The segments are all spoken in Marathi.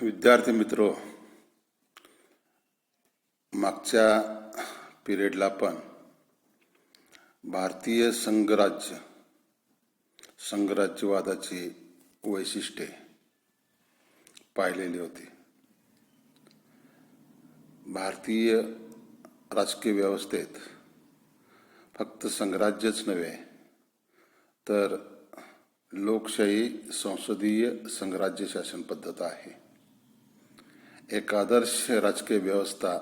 विद्यार्थी मित्रो, मागच्या पिरियडला पण भारतीय संघराज्यवादाची वैशिष्ट्ये पाहिलेली होती. भारतीय राजकीय व्यवस्थेत फक्त संघराज्यच नव्हे तर लोकशाही संसदीय संघराज्य शासन पद्धत आहे. एक आदर्श राजकीय व्यवस्था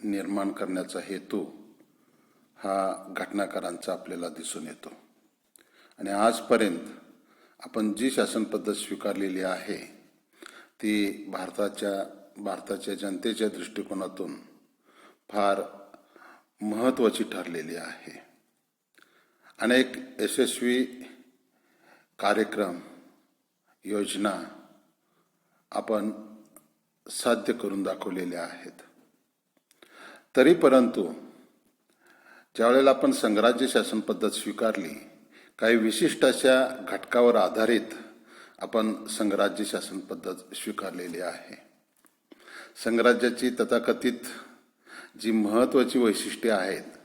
निर्माण करण्याचा हेतू हा घटनाकारांचा आपल्याला दिसून येतो. आणि आजपर्यंत आपण जी शासन पद्धत स्वीकारलेली आहे ती भारताच्या जनतेच्या दृष्टिकोनातून फार महत्त्वाची ठरलेली आहे. अनेक यशस्वी कार्यक्रम योजना आपण साध्य करून दाखवलेल्या आहेत. तरी परंतु ज्यावेळेला आपण संघराज्य शासन पद्धत स्वीकारली, काही विशिष्ट अशा घटकावर आधारित आपण संघराज्य शासन पद्धत स्वीकारलेली आहे. संघराज्याची तथाकथित जी महत्त्वाची वैशिष्ट्ये आहेत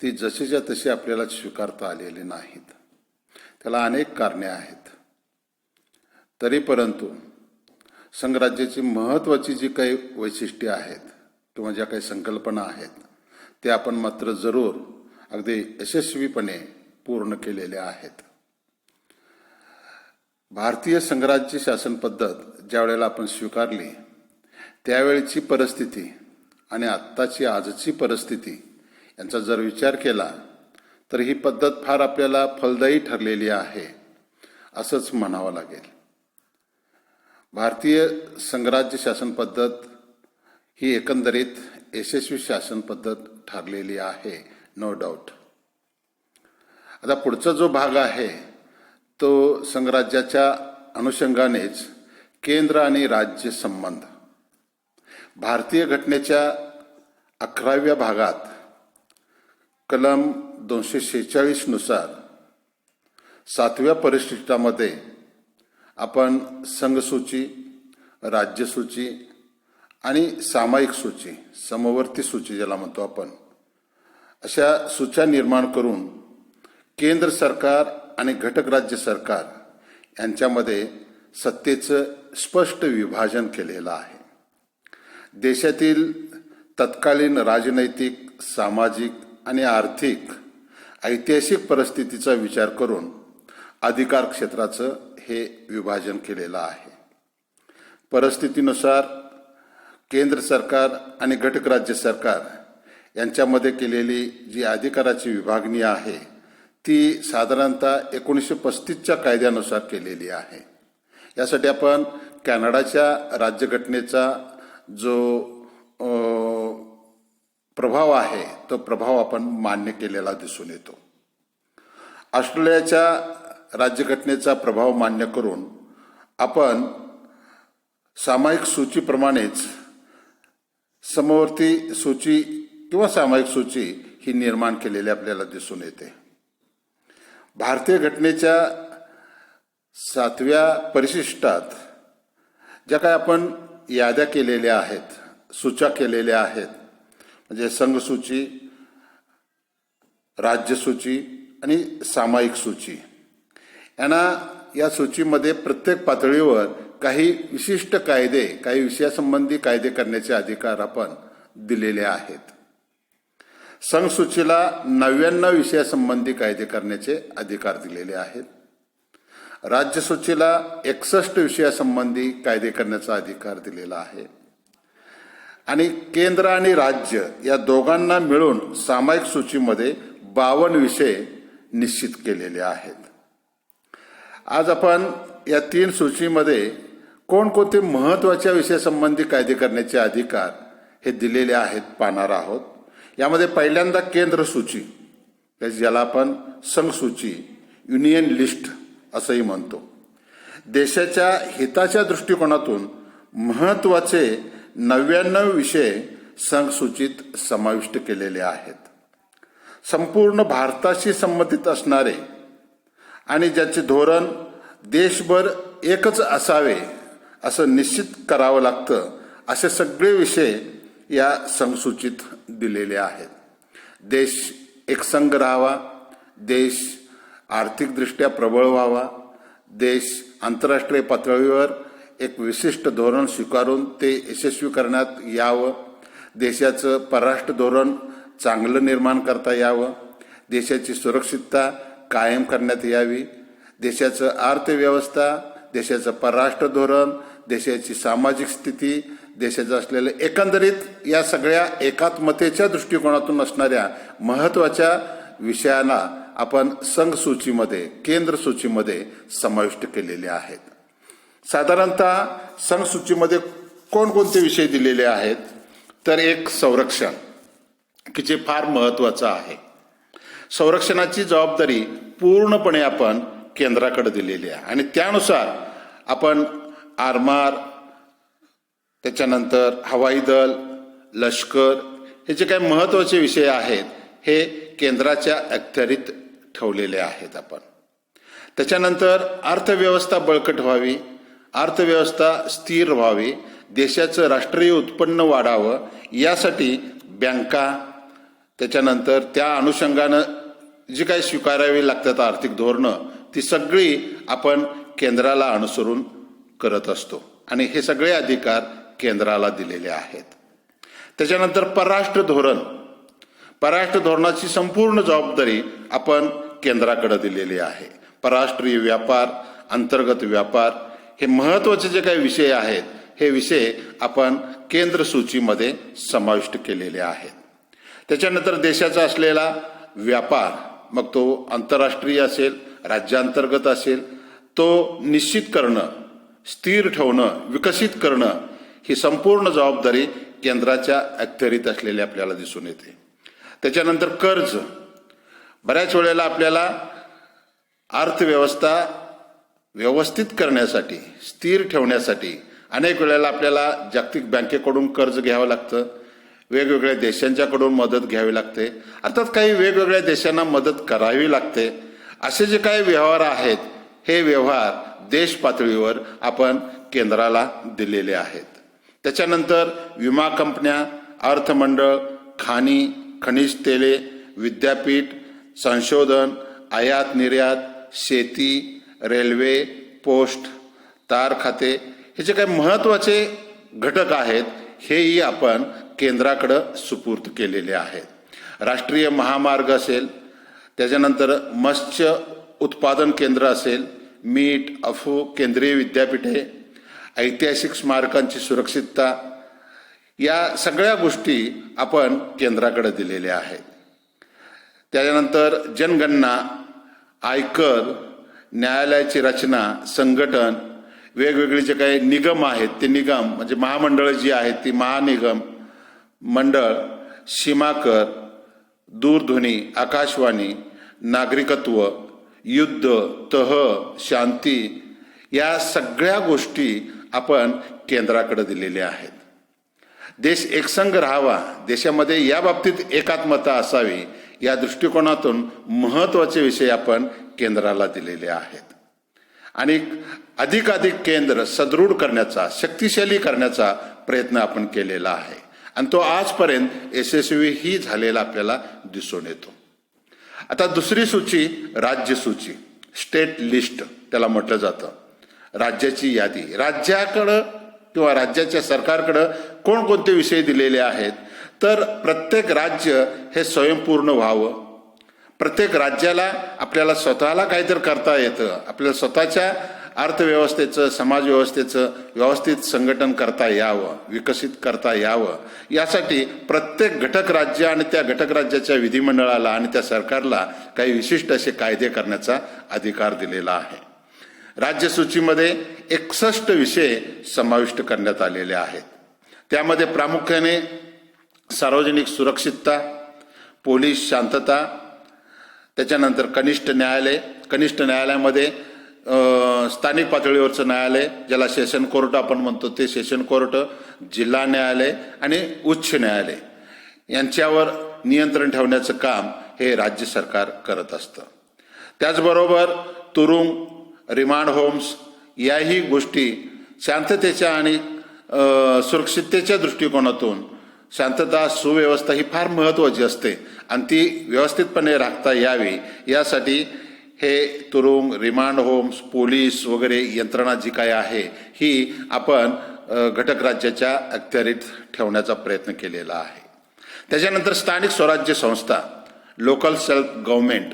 ती जशीच्या तशी आपल्याला स्वीकारता आलेली नाहीत. त्याला अनेक कारणे आहेत. तरी परंतु संघराज्याची महत्त्वाची जी काही वैशिष्ट्ये आहेत किंवा ज्या काही संकल्पना आहेत ते आपण मात्र जरूर अगदी यशस्वीपणे पूर्ण केलेल्या आहेत. भारतीय संघराज्य शासन पद्धत ज्या वेळेला आपण स्वीकारली त्यावेळची परिस्थिती आणि आत्ताची आजची परिस्थिती यांचा जर विचार केला तर ही पद्धत फार आपल्याला फलदायी ठरलेली आहे असंच म्हणावं लागेल. भारतीय संघराज्य शासन पद्धत ही एकंदरीत यशस्वी शासन पद्धत ठरलेली आहे, नो डाऊट. आता पुढचा जो भाग आहे तो संघराज्याच्या अनुषंगानेच केंद्र आणि राज्य संबंध. भारतीय घटनेच्या 11व्या भागात कलम 246 नुसार 7व्या परिशिष्टामध्ये आपण संघसूची, राज्यसूची आणि सामायिक सूची, समवर्ती सूची ज्याला म्हणतो आपण, अशा सूच्या निर्माण करून केंद्र सरकार आणि घटक राज्य सरकार यांच्यामध्ये सत्तेचं स्पष्ट विभाजन केलेलं आहे. देशातील तत्कालीन राजनैतिक, सामाजिक आणि आर्थिक ऐतिहासिक परिस्थितीचा विचार करून अधिकार क्षेत्राचं हे विभाजन केलेलं आहे. परिस्थितीनुसार केंद्र सरकार आणि घटक राज्य सरकार यांच्यामध्ये केलेली जी अधिकाराची विभागणी आहे ती साधारणतः 1935च्या कायद्यानुसार केलेली आहे. यासाठी आपण कॅनडाच्या राज्यघटनेचा जो प्रभाव आहे तो प्रभाव आपण मान्य केलेला दिसून येतो. ऑस्ट्रेलियाच्या राज्यघटनेचा प्रभाव मान्य करून आपण सामायिक सूचीप्रमाणेच समवर्ती सूची किंवा सामायिक सूची ही निर्माण केलेली आपल्याला दिसून येते. भारतीय घटनेच्या 7व्या परिशिष्टात ज्या काय आपण याद्या केलेल्या आहेत, सूच्या केलेल्या आहेत, म्हणजे संघसूची, राज्यसूची आणि सामायिक सूची, यांना या सूचीमध्ये प्रत्येक पातळीवर काही विशिष्ट कायदे, काही विषयासंबंधी कायदे करण्याचे अधिकार आपण दिलेले आहेत. संघसूचीला 99 विषयासंबंधी कायदे करण्याचे अधिकार दिलेले आहेत. राज्यसूचीला 61 विषयासंबंधी कायदे करण्याचा अधिकार दिलेला आहे. आणि केंद्र आणि राज्य या दोघांना मिळून सामायिक सूचीमध्ये 52 विषय निश्चित केलेले आहेत. आज आपण या 3 सूचीमध्ये कोणकोणते महत्त्वाच्या विषयासंबंधी कायदे करण्याचे अधिकार हे दिलेले आहेत पाहणार आहोत. यामध्ये पहिल्यांदा केंद्र सूची, ज्याला आपण संघसूची, युनियन लिस्ट असंही म्हणतो. देशाच्या हिताच्या दृष्टिकोनातून महत्त्वाचे 99 विषय संघसूचीत समाविष्ट केलेले आहेत. संपूर्ण भारताशी संबंधित असणारे आणि ज्याचे धोरण देशभर एकच असावे असं निश्चित करावं लागतं, असे सगळे विषय या संघसूचीत दिलेले आहेत. देश एकसंघ राहावा, देश आर्थिकदृष्ट्या प्रबळ व्हावा, देश आंतरराष्ट्रीय पातळीवर एक विशिष्ट धोरण स्वीकारून ते यशस्वी करण्यात यावं, देशाचं परराष्ट्र धोरण चांगलं निर्माण करता यावं, देशाची सुरक्षितता कायम करण्यात यावी, देशाचं अर्थव्यवस्था, देशाचं परराष्ट्र धोरण, देशाची सामाजिक स्थिती, देशाचं असलेलं एकंदरीत या सगळ्या एकात्मतेच्या दृष्टिकोनातून असणाऱ्या महत्त्वाच्या विषयांना आपण संघसूचीमध्ये, केंद्र सूचीमध्ये समाविष्ट केलेले आहेत. साधारणतः संघसूचीमध्ये कोणकोणते विषय दिलेले आहेत, तर एक संरक्षण, की जे फार महत्त्वाचं आहे. संरक्षणाची जबाबदारी पूर्णपणे आपण केंद्राकडे दिलेली आहे आणि त्यानुसार आपण आरमार, त्याच्यानंतर हवाई दल, लष्कर, हे जे काही महत्त्वाचे विषय आहेत हे केंद्राच्या अखत्यारीत ठेवलेले आहेत आपण. त्याच्यानंतर अर्थव्यवस्था बळकट व्हावी, अर्थव्यवस्था स्थिर व्हावी, देशाचं राष्ट्रीय उत्पन्न वाढावं, यासाठी बँका, त्याच्यानंतर त्या अनुषंगानं जी काही स्वीकारावी लागतात आर्थिक धोरणं, ती सगळी आपण केंद्राला अनुसरून करत असतो आणि हे सगळे अधिकार केंद्राला दिलेले आहेत. त्याच्यानंतर परराष्ट्र धोरण, परराष्ट्र धोरणाची संपूर्ण जबाबदारी आपण केंद्राकडे दिलेली आहे. परराष्ट्रीय व्यापार, अंतर्गत व्यापार, हे महत्त्वाचे जे काही विषय आहेत हे विषय आपण केंद्र सूचीमध्ये समाविष्ट केलेले आहेत. त्याच्यानंतर देशाचा असलेला व्यापार, मग तो आंतरराष्ट्रीय असेल, राज्यांतर्गत असेल, तो निश्चित करणं, स्थिर ठेवणं, विकसित करणं, ही संपूर्ण जबाबदारी केंद्राच्या अखत्यारीत असलेली आपल्याला दिसून येते. त्याच्यानंतर कर्ज, बऱ्याच वेळेला आपल्याला अर्थव्यवस्था व्यवस्थित करण्यासाठी, स्थिर ठेवण्यासाठी अनेक वेळेला आपल्याला जागतिक बँकेकडून कर्ज घ्यावं लागतं, वेगवेगळ्या देशांच्याकडून मदत घ्यावी लागते, अर्थात काही वेगवेगळ्या देशांना मदत करावी लागते. असे जे काही व्यवहार आहेत हे व्यवहार देश पातळीवर आपण केंद्राला दिलेले आहेत. त्याच्यानंतर विमा कंपन्या, अर्थमंडळ, खाणी, खनिज तेले, विद्यापीठ, संशोधन, आयात निर्यात, शेती, रेल्वे, पोस्ट, तार खाते, हे जे काही महत्त्वाचे घटक आहेत हेही आपण केंद्राकडं सुपूर्द केलेले आहेत. राष्ट्रीय महामार्ग असेल, त्याच्यानंतर मत्स्य उत्पादन केंद्र असेल, मीठ, अफू केंद्रीय विद्यापीठे, ऐतिहासिक स्मारकांची सुरक्षितता, या सगळ्या गोष्टी आपण केंद्राकडे दिलेल्या आहेत. त्याच्यानंतर जनगणना, आयकर, न्यायालयाची रचना, संघटन, वेगवेगळे जे काही निगम आहेत ते निगम म्हणजे महामंडळं जी आहेत ती महानिगम मंडळ, सीमाकर, दूरध्वनी, आकाशवाणी, नागरिकत्व, युद्ध, तह, शांती, या सगळ्या गोष्टी आपण केंद्राकडे दिलेल्या आहेत. देश एकसंघ राहावा, देशामध्ये या बाबतीत एकात्मता असावी, या दृष्टिकोनातून महत्त्वाचे विषय आपण केंद्राला दिलेले आहेत. आणि अधिकाधिक केंद्र सदृढ करण्याचा, शक्तिशाली करण्याचा प्रयत्न आपण केलेला आहे आणि तो आजपर्यंत यशस्वीही झालेला आपल्याला दिसून येतो. आता दुसरी सूची राज्य सूची, स्टेट लिस्ट त्याला म्हटलं जातं. राज्याची यादी, राज्याकडं किंवा राज्याच्या सरकारकडं कोणकोणते विषय दिलेले आहेत, तर प्रत्येक राज्य हे स्वयंपूर्ण व्हावं, प्रत्येक राज्याला आपल्याला स्वतःला काहीतरी करता येतं, आपल्याला स्वतःच्या अर्थव्यवस्थेचं, समाजव्यवस्थेचं व्यवस्थित संघटन करता यावं, विकसित करता यावं, यासाठी प्रत्येक घटक राज्य आणि त्या घटक राज्याच्या विधिमंडळाला आणि त्या सरकारला काही विशिष्ट असे कायदे करण्याचा अधिकार दिलेला आहे. राज्य सूचीमध्ये 61 विषय समाविष्ट करण्यात आलेले आहेत. त्यामध्ये प्रामुख्याने सार्वजनिक सुरक्षितता, पोलीस शांतता, त्याच्यानंतर कनिष्ठ न्यायालय, कनिष्ठ न्यायालयामध्ये स्थानिक पातळीवरचं न्यायालय ज्याला सेशन कोर्ट आपण म्हणतो ते सेशन कोर्ट, जिल्हा न्यायालय आणि उच्च न्यायालय यांच्यावर नियंत्रण ठेवण्याचं काम हे राज्य सरकार करत असतं. त्याचबरोबर तुरुंग, रिमांड होम्स याही गोष्टी शांततेच्या आणि सुरक्षिततेच्या दृष्टिकोनातून शांतता सुव्यवस्था ही फार महत्त्वाची असते आणि ती व्यवस्थितपणे राखता यावी यासाठी हे तुरुंग, रिमांड होम्स, पोलीस वगैरे यंत्रणा जी काय आहे ही आपण घटक राज्याच्या अखत्यारीत ठेवण्याचा प्रयत्न केलेला आहे. त्याच्यानंतर स्थानिक स्वराज्य संस्था, लोकल सेल्फ गव्हर्नमेंट,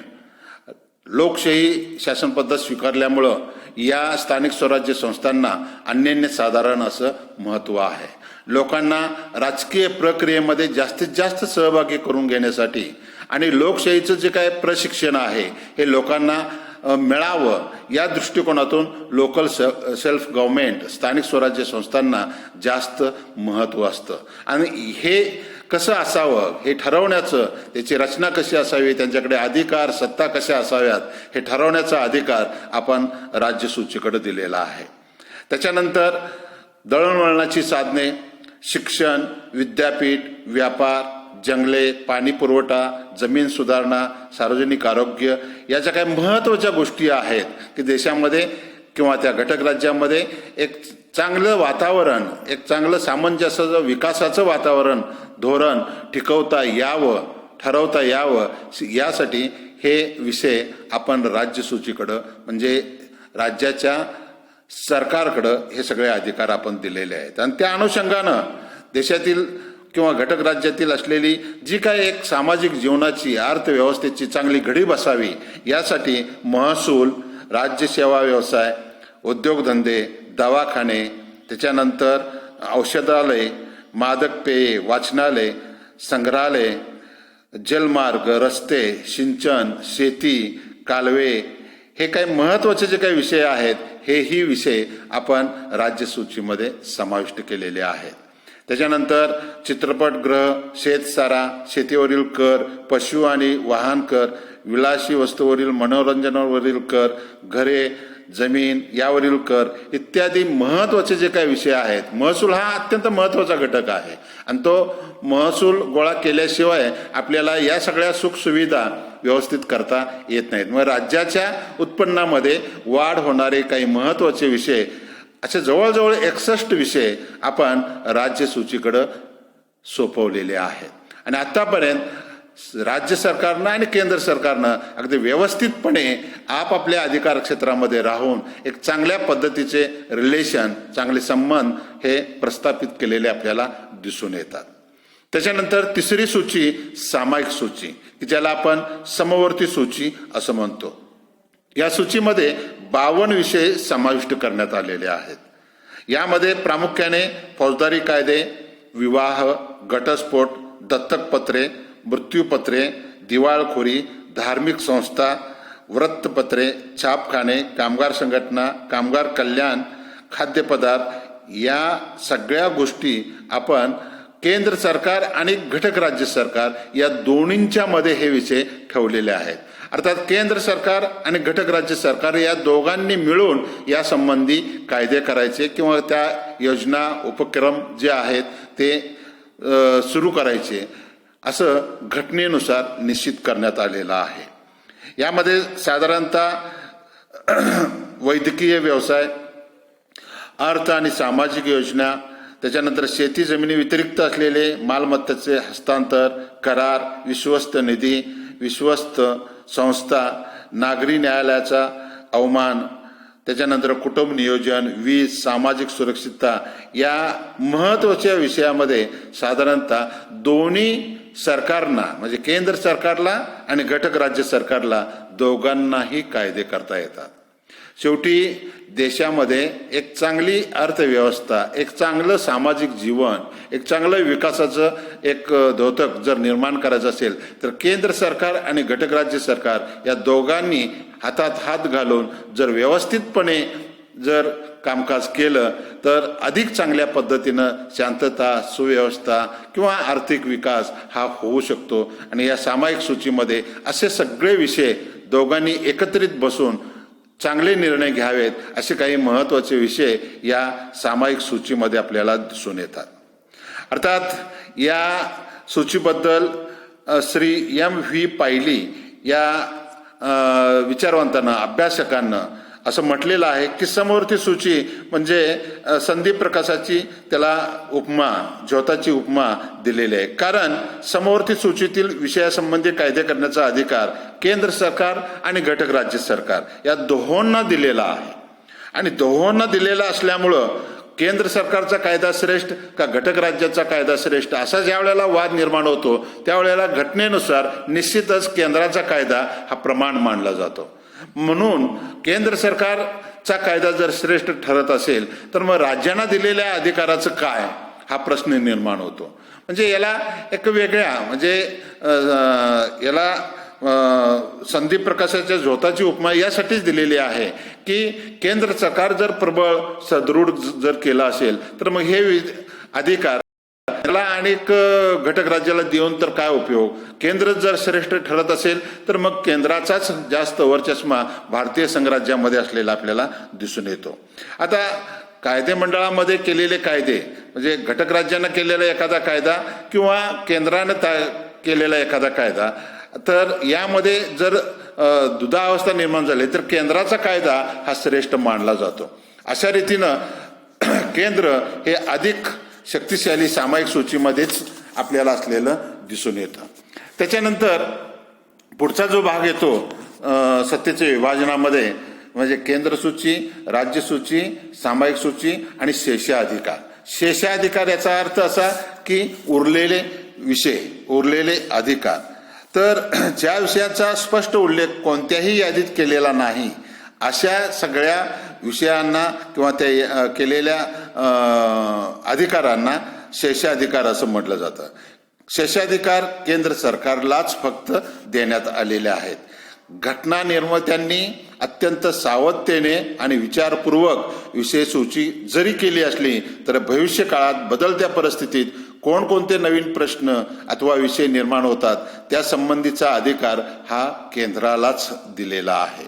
लोकशाही शासन पद्धत स्वीकारल्यामुळं या स्थानिक स्वराज्य संस्थांना अनन्यसाधारण असं महत्त्व आहे. लोकांना राजकीय प्रक्रियेमध्ये जास्तीत जास्त सहभागी करून घेण्यासाठी आणि लोकशाहीचं जे काय प्रशिक्षण आहे हे लोकांना मिळावं या दृष्टिकोनातून लोकल सेल्फ गव्हर्नमेंट, स्थानिक स्वराज्य संस्थांना जास्त महत्त्व असतं. आणि हे कसं असावं हे ठरवण्याचं, त्याची रचना कशी असावी, त्यांच्याकडे अधिकार सत्ता कशा असाव्यात हे ठरवण्याचा अधिकार आपण राज्यसूचीकडे दिलेला आहे. त्याच्यानंतर दळणवळणाची साधने, शिक्षण, विद्यापीठ, व्यापार, जंगले, पाणी पुरवठा, जमीन सुधारणा, सार्वजनिक आरोग्य या ज्या काही महत्त्वाच्या गोष्टी आहेत की देशामध्ये किंवा त्या घटक राज्यामध्ये एक चांगलं वातावरण, एक चांगलं सामंजस्याचं विकासाचं वातावरण, धोरण टिकवता यावं, ठरवता यावं यासाठी हे विषय आपण राज्यसूचीकडं म्हणजे राज्याच्या सरकारकडं हे सगळे अधिकार आपण दिलेले आहेत. आणि त्या अनुषंगानं देशातील किंवा घटक राज्यातील असलेली जी काही एक सामाजिक जीवनाची, अर्थव्यवस्थेची चांगली घडी बसावी यासाठी महसूल, राज्यसेवा व्यवसाय, उद्योगधंदे, दवाखाने, त्याच्यानंतर औषधालय, मादक पेये, वाचनालय, संग्रहालय, जलमार्ग, रस्ते, सिंचन, शेती, कालवे हे काही महत्त्वाचे जे काही विषय आहेत हेही विषय आपण राज्यसूचीमध्ये समाविष्ट केलेले आहेत. त्याच्यानंतर चित्रपटगृह, शेतसारा, शेतीवरील कर, पशु आणि वाहन कर, विलासी वस्तूवरील मनोरंजनावरील कर, घरे, जमीन यावरील कर इत्यादी महत्त्वाचे जे काही विषय आहेत. महसूल हा अत्यंत महत्त्वाचा घटक आहे आणि तो महसूल गोळा केल्याशिवाय आपल्याला या सगळ्या सुखसुविधा व्यवस्थित करता येत नाहीत. मग राज्याच्या उत्पन्नामध्ये वाढ होणारे काही महत्त्वाचे विषय असे जवळजवळ 61 विषय आपण राज्यसूचीकडं सोपवलेले आहेत. आणि आतापर्यंत राज्य सरकारनं आणि केंद्र सरकारनं अगदी व्यवस्थितपणे आपापल्या अधिकार क्षेत्रामध्ये राहून एक चांगल्या पद्धतीचे रिलेशन, चांगले संबंध हे प्रस्थापित केलेले आपल्याला दिसून येतात. त्याच्यानंतर तिसरी सूची सामायिक सूची की ज्याला आपण समवर्ती सूची असं म्हणतो. या सूचीमध्ये 52 विषय समाविष्ट करण्यात आलेले आहेत. यामध्ये प्रामुख्याने फौजदारी कायदे, विवाह, घटस्फोट, दत्तकपत्रे, मृत्यूपत्रे, दिवाळखोरी, धार्मिक संस्था, वृत्तपत्रे, छापखाने, कामगार संघटना, कामगार कल्याण, खाद्यपदार्थ या सगळ्या गोष्टी आपण केंद्र सरकार आणि घटक राज्य सरकार या दोन्हींच्या मध्ये हे विषय ठेवलेले आहेत. अर्थात केंद्र सरकार आणि घटक राज्य सरकार या दोघांनी मिळून या संबंधी कायदे करायचे किंवा त्या योजना, उपक्रम जे आहेत ते सुरू करायचे असं घटनेनुसार निश्चित करण्यात आलेलं आहे. यामध्ये साधारणतः वैद्यकीय व्यवसाय, अर्थ आणि सामाजिक योजना, त्याच्यानंतर शेती जमिनी व्यतिरिक्त असलेले मालमत्तेचे हस्तांतर, करार, विश्वस्त निधी, विश्वस्त संस्था, नागरी न्यायालयाचा अवमान, त्याच्यानंतर कुटुंब नियोजन, वीज, सामाजिक सुरक्षितता या महत्त्वाच्या विषयामध्ये साधारणतः दोन्ही सरकारना म्हणजे केंद्र सरकारला आणि घटक राज्य सरकारला दोघांनाही कायदे करता येतात. शेवटी देशामध्ये एक चांगली अर्थव्यवस्था, एक चांगलं सामाजिक जीवन, एक चांगलं विकासाचं एक द्योतक जर निर्माण करायचं असेल तर केंद्र सरकार आणि घटक राज्य सरकार या दोघांनी हातात हात घालून जर व्यवस्थितपणे जर कामकाज केलं तर अधिक चांगल्या पद्धतीनं शांतता, सुव्यवस्था किंवा आर्थिक विकास हा होऊ शकतो. आणि या सामायिक सूचीमध्ये असे सगळे विषय दोघांनी एकत्रित बसून चांगले निर्णय घ्यावेत असे काही महत्त्वाचे विषय या सामायिक सूचीमध्ये आपल्याला दिसून येतात. अर्थात या सूचीबद्दल श्री M.V. पायली या विचारवंतांना, अभ्यासकांना असं म्हटलेलं आहे की समवर्ती सूची म्हणजे संदीप प्रकाशाची त्याला उपमा, ज्योताची उपमा दिलेली आहे. कारण समवर्ती सूचीतील विषयासंबंधी कायदे करण्याचा अधिकार केंद्र सरकार आणि घटक राज्य सरकार या दोहोंना दिलेला आहे. आणि दोहोंना दिलेला असल्यामुळं केंद्र सरकारचा कायदा श्रेष्ठ का घटक राज्याचा कायदा श्रेष्ठ असा ज्या वेळेला वाद निर्माण होतो त्यावेळेला घटनेनुसार निश्चितच केंद्राचा कायदा हा प्रमाण मानला जातो. म्हणून केंद्र सरकारचा कायदा जर श्रेष्ठ ठरत असेल तर मग राज्यांना दिलेल्या अधिकाराचं काय हा प्रश्न निर्माण होतो. म्हणजे याला एक वेगळ्या म्हणजे याला संदीप प्रकाशाच्या झोताची उपमा यासाठीच दिलेली आहे की केंद्र सरकार जर प्रबळ सदृढ जर केलं असेल तर मग हे अधिकार त्याला अनेक घटक राज्याला देऊन तर काय उपयोग. केंद्र जर श्रेष्ठ ठरत असेल तर मग केंद्राचाच जास्त वरचष्मा भारतीय संघराज्यामध्ये असलेला आपल्याला दिसून येतो. आता कायदे मंडळामध्ये केलेले कायदे म्हणजे घटक राज्यांना केलेला एखादा कायदा किंवा केंद्रानं केलेला एखादा कायदा तर यामध्ये जर दुधावस्था निर्माण झाली तर केंद्राचा कायदा हा श्रेष्ठ मानला जातो. अशा रीतीनं केंद्र हे अधिक शक्तिशाली सामायिक सूचीमध्येच आपल्याला असलेलं दिसून येतं. त्याच्यानंतर पुढचा जो भाग येतो सत्तेच्या विभाजनामध्ये म्हणजे केंद्र सूची, राज्य सूची, सामायिक सूची आणि शेषाधिकार. शेषाधिकार याचा अर्थ असा की उरलेले विषय, उरलेले अधिकार. तर ज्या विषयाचा स्पष्ट उल्लेख कोणत्याही यादीत केलेला नाही अशा सगळ्या विषयांना किंवा त्या केलेल्या अधिकारांना शेषाधिकार असं म्हटलं जातं. शेषाधिकार केंद्र सरकारलाच फक्त देण्यात आलेले आहेत. घटना निर्मात्यांनी अत्यंत सावधतेने आणि विचारपूर्वक विषय सूची जरी केली असली तर भविष्य काळात बदलत्या परिस्थितीत कोणकोणते नवीन प्रश्न अथवा विषय निर्माण होतात त्या संबंधीचा अधिकार हा केंद्रालाच दिलेला आहे.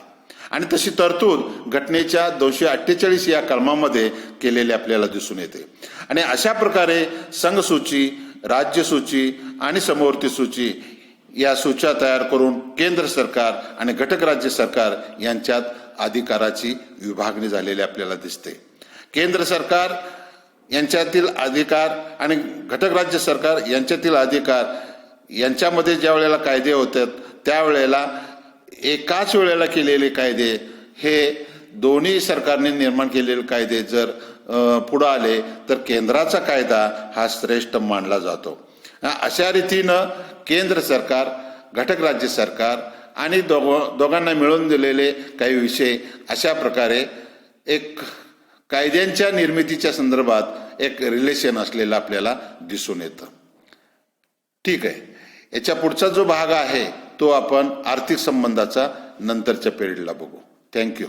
आणि तशी तरतूद घटनेच्या 248 या कलमामध्ये केलेली आपल्याला दिसून येते. आणि अशा प्रकारे संघसूची, राज्यसूची आणि समवर्ती सूची या सूच्या तयार करून केंद्र सरकार आणि घटक राज्य सरकार यांच्यात अधिकाराची विभागणी झालेली आपल्याला दिसते. केंद्र सरकार यांच्यातील अधिकार आणि घटक राज्य सरकार यांच्यातील अधिकार यांच्यामध्ये ज्या वेळेला कायदे होतात त्यावेळेला एकाच वेळेला केलेले कायदे हे दोन्ही सरकारने निर्माण केलेले कायदे जर पुढे आले तर केंद्राचा कायदा हा श्रेष्ठ मानला जातो. अशा रीतीनं केंद्र सरकार, घटक राज्य सरकार आणि दोघांना मिळून दिलेले काही विषय अशा प्रकारे एक कायद्यांच्या निर्मितीच्या संदर्भात एक रिलेशन असलेलं आपल्याला दिसून येतं. ठीक आहे, याच्या पुढचा जो भाग आहे तो आपण आर्थिक संबंधाचा नंतरच्या पिरियडला बघू. थँक्यू.